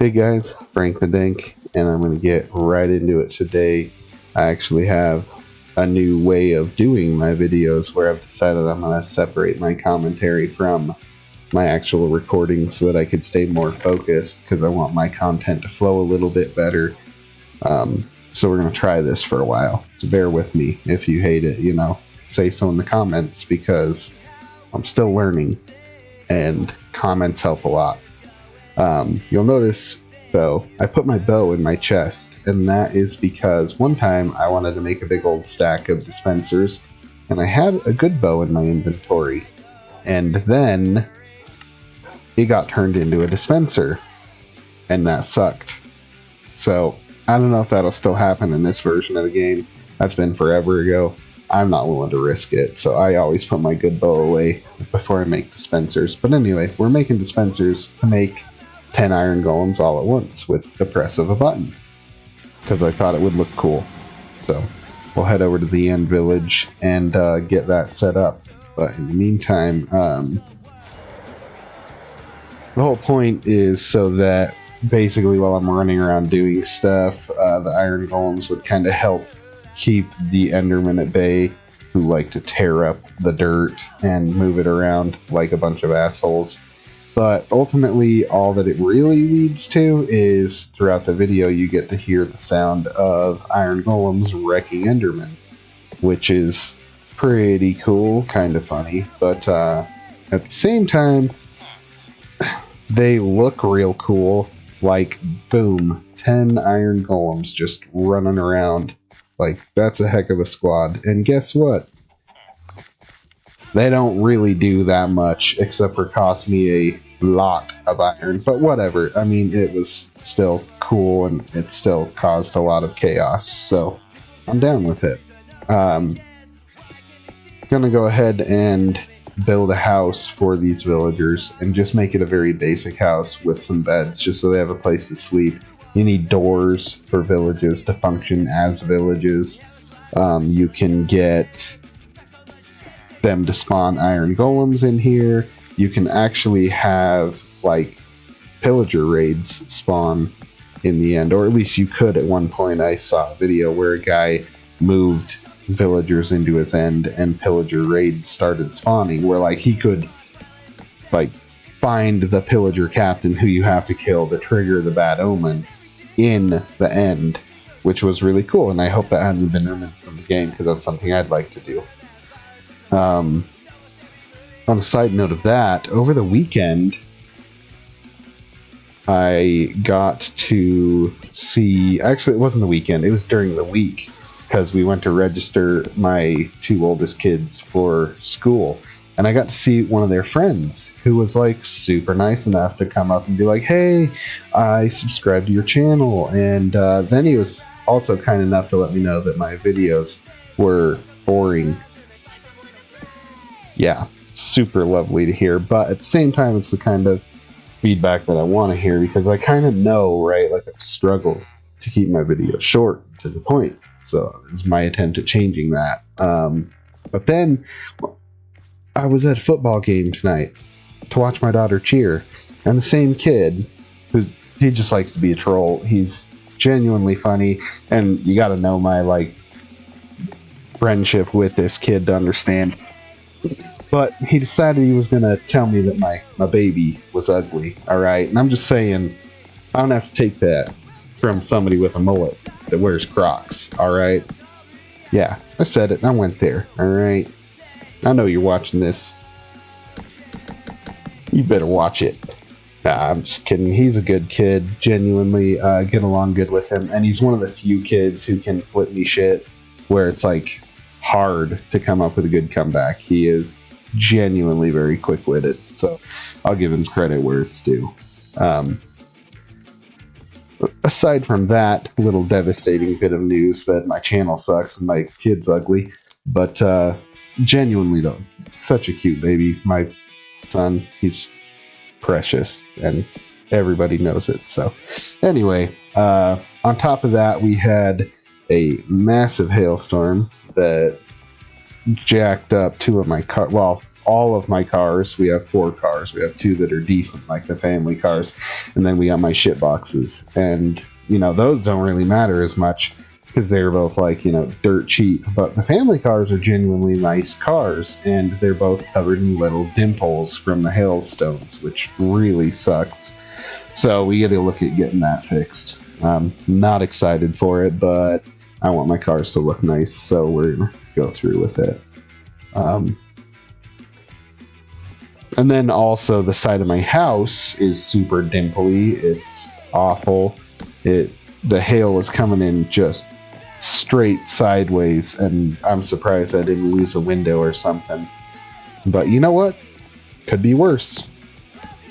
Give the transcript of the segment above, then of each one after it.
Hey guys, PhranqTheDanq, and I'm going to get right into it today. I actually have a new way of doing my videos where I've decided I'm going to separate my commentary from my actual recording so that I could stay more focused because I want my content to flow a little bit better. So we're going to try this for a while. So bear with me. If you hate it, say so in the comments because I'm still learning and comments help a lot. You'll notice, though, I put my bow in my chest, and that is because one time I wanted to make a big old stack of dispensers, and I had a good bow in my inventory, and then it got turned into a dispenser, and that sucked. So, I don't know if that'll still happen in this version of the game. That's been forever ago. I'm not willing to risk it, so I always put my good bow away before I make dispensers. But anyway, we're making dispensers to make 10 Iron Golems all at once with the press of a button, because I thought it would look cool. So we'll head over to the End Village and get that set up. But in the meantime, the whole point is so that basically while I'm running around doing stuff, the Iron Golems would kind of help keep the Endermen at bay, who like to tear up the dirt and move it around like a bunch of assholes. But ultimately, all that it really leads to is throughout the video, you get to hear the sound of Iron Golems wrecking Endermen, which is pretty cool, kind of funny. But at the same time, they look real cool. Like, boom, 10 Iron Golems just running around. Like, that's a heck of a squad. And guess what? They don't really do that much, except for cost me a lot of iron, but whatever. I mean, it was still cool, and it still caused a lot of chaos, so I'm down with it. Gonna go ahead and build a house for these villagers, and just make it a very basic house with some beds, just so they have a place to sleep. You need doors for villages to function as villages. You can get them to spawn Iron Golems in here. You can actually have like pillager raids spawn in the end, or at least you could at one point. I saw a video where a guy moved villagers into his end and pillager raids started spawning, where like he could like find the pillager captain who you have to kill to trigger the bad omen in the end, which was really cool, and I hope that hasn't been removed from the game because that's something I'd like to do. On a side note of that, over the weekend, I got to see... Actually, it wasn't the weekend. It was during the week, because we went to register my two oldest kids for school. And I got to see one of their friends who was, like, super nice enough to come up and be like, hey, I subscribed to your channel. And then he was also kind enough to let me know that my videos were boring. Yeah, super lovely to hear, but at the same time, it's the kind of feedback that I want to hear, because I kind of know, right, like I've struggled to keep my videos short to the point, so this is my attempt at changing that. But then I was at a football game tonight to watch my daughter cheer, and the same kid, he just likes to be a troll, he's genuinely funny, and you gotta know my like friendship with this kid to understand. But he decided he was going to tell me that my baby was ugly, alright? And I'm just saying, I don't have to take that from somebody with a mullet that wears Crocs, alright? Yeah, I said it and I went there, alright? I know you're watching this. You better watch it. Nah, I'm just kidding. He's a good kid, genuinely get along good with him. And he's one of the few kids who can flip me shit where it's like hard to come up with a good comeback. He is genuinely very quick-witted, so I'll give him credit where it's due. Aside from that little devastating bit of news that my channel sucks and my kid's ugly, but genuinely though, such a cute baby. My son, he's precious, and everybody knows it. So anyway, on top of that, we had a massive hailstorm that jacked up two of my cars, well, all of my cars. We have 4 cars. We have 2 that are decent, like the family cars, and then we got my shit boxes. And you know, those don't really matter as much because they're both like, you know, dirt cheap. But the family cars are genuinely nice cars, and they're both covered in little dimples from the hailstones, which really sucks. So we got to look at getting that fixed. I'm not excited for it, but I want my cars to look nice, so we're gonna go through with it. And then also the side of my house is super dimply. It's awful. The hail is coming in just straight sideways, and I'm surprised I didn't lose a window or something. But you know what? Could be worse.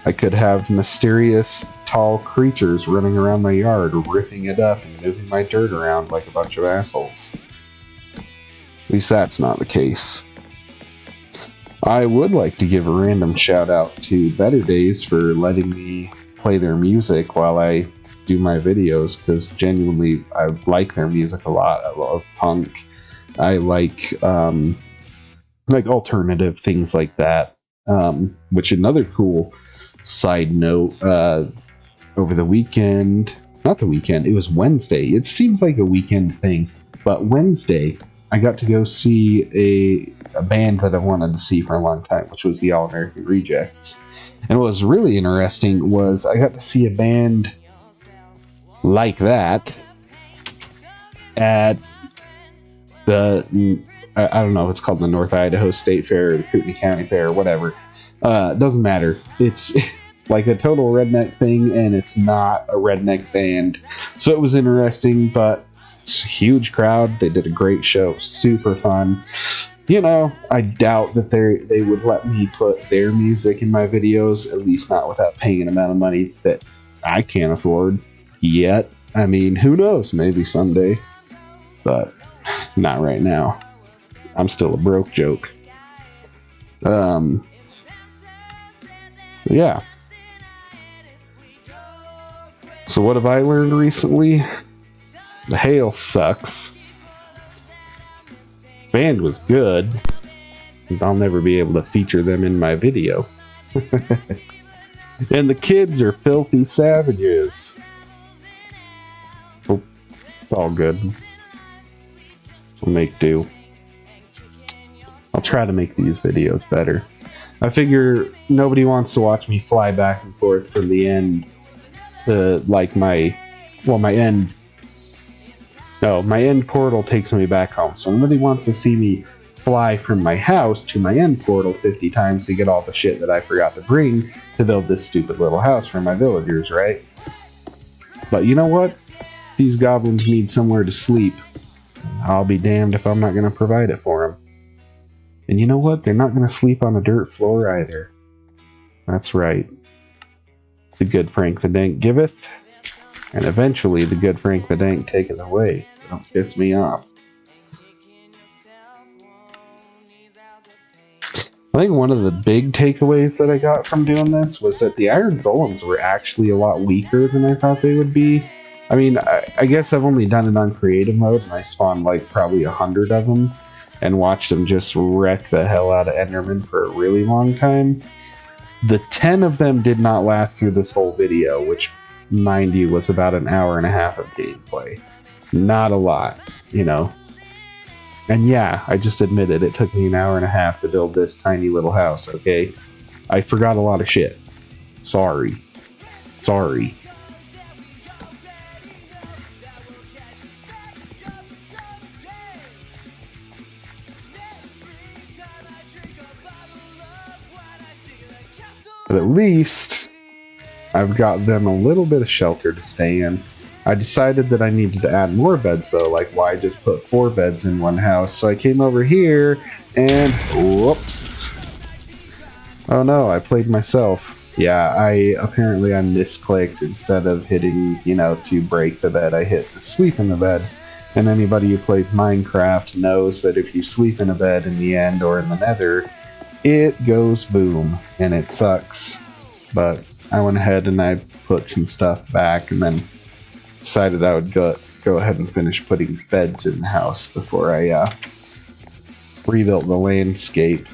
I could have mysterious tall creatures running around my yard, ripping it up and moving my dirt around like a bunch of assholes. At least that's not the case. I would like to give a random shout out to Better Days for letting me play their music while I do my videos, because genuinely I like their music a lot. I love punk. I like alternative things like that. Which another cool side note, over the weekend, not the weekend, it was Wednesday. It seems like a weekend thing, but Wednesday I got to go see a band that I've wanted to see for a long time, which was the All American Rejects. And what was really interesting was I got to see a band like that at the, I don't know if it's called the North Idaho State Fair or the Kootenai County Fair or whatever. Doesn't matter. It's like a total redneck thing, and it's not a redneck band. So it was interesting, but it's a huge crowd. They did a great show. Super fun. You know, I doubt that they would let me put their music in my videos, at least not without paying an amount of money that I can't afford yet. I mean, who knows? Maybe someday. But not right now. I'm still a broke joke. Yeah. So what have I learned recently? The hail sucks. Band was good. I'll never be able to feature them in my video. And the kids are filthy savages. Oh, it's all good. We'll make do. I'll try to make these videos better. I figure nobody wants to watch me fly back and forth from the end to like my end portal takes me back home. So nobody wants to see me fly from my house to my end portal 50 times to get all the shit that I forgot to bring to build this stupid little house for my villagers, right? But you know what? These goblins need somewhere to sleep. I'll be damned if I'm not going to provide it for them. And you know what? They're not going to sleep on a dirt floor either. That's right. The good PhranqTheDanq giveth, and eventually the good PhranqTheDanq taketh away. Don't piss me off. I think one of the big takeaways that I got from doing this was that the Iron Golems were actually a lot weaker than I thought they would be. I mean, I guess I've only done it on creative mode, and I spawned like probably 100 of them and watched them just wreck the hell out of Enderman for a really long time. The 10 of them did not last through this whole video, which, mind you, was about an hour and a half of gameplay. Not a lot, you know. And yeah, I just admitted it took me an hour and a half to build this tiny little house, okay? I forgot a lot of shit. Sorry. But at least I've got them a little bit of shelter to stay in. I decided that I needed to add more beds though, like why just put 4 beds in one house? So I came over here and whoops. Oh no, I played myself. Yeah, I misclicked. Instead of hitting, to break the bed, I hit to sleep in the bed. And anybody who plays Minecraft knows that if you sleep in a bed in the end or in the nether, it goes boom, and it sucks. But I went ahead and I put some stuff back, and then decided I would go ahead and finish putting beds in the house before I rebuilt the landscape.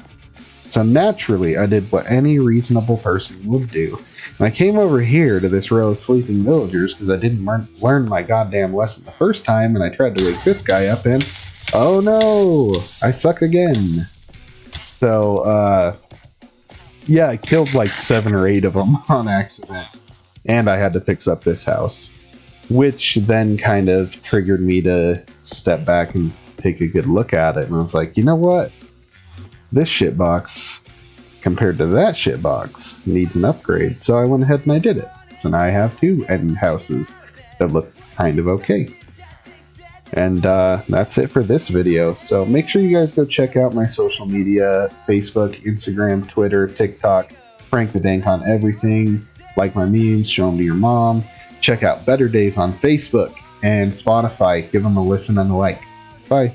So naturally, I did what any reasonable person would do. And I came over here to this row of sleeping villagers because I didn't learn my goddamn lesson the first time, and I tried to wake this guy up and, oh no, I suck again. So, yeah, I killed like 7 or 8 of them on accident. And I had to fix up this house, which then kind of triggered me to step back and take a good look at it. And I was like, you know what? This shitbox, compared to that shitbox, needs an upgrade. So I went ahead and I did it. So now I have 2 end houses that look kind of okay. And that's it for this video. So make sure you guys go check out my social media, Facebook, Instagram, Twitter, TikTok, PhranqTheDanq on everything. Like my memes, show them to your mom. Check out Better Days on Facebook and Spotify. Give them a listen and a like. Bye.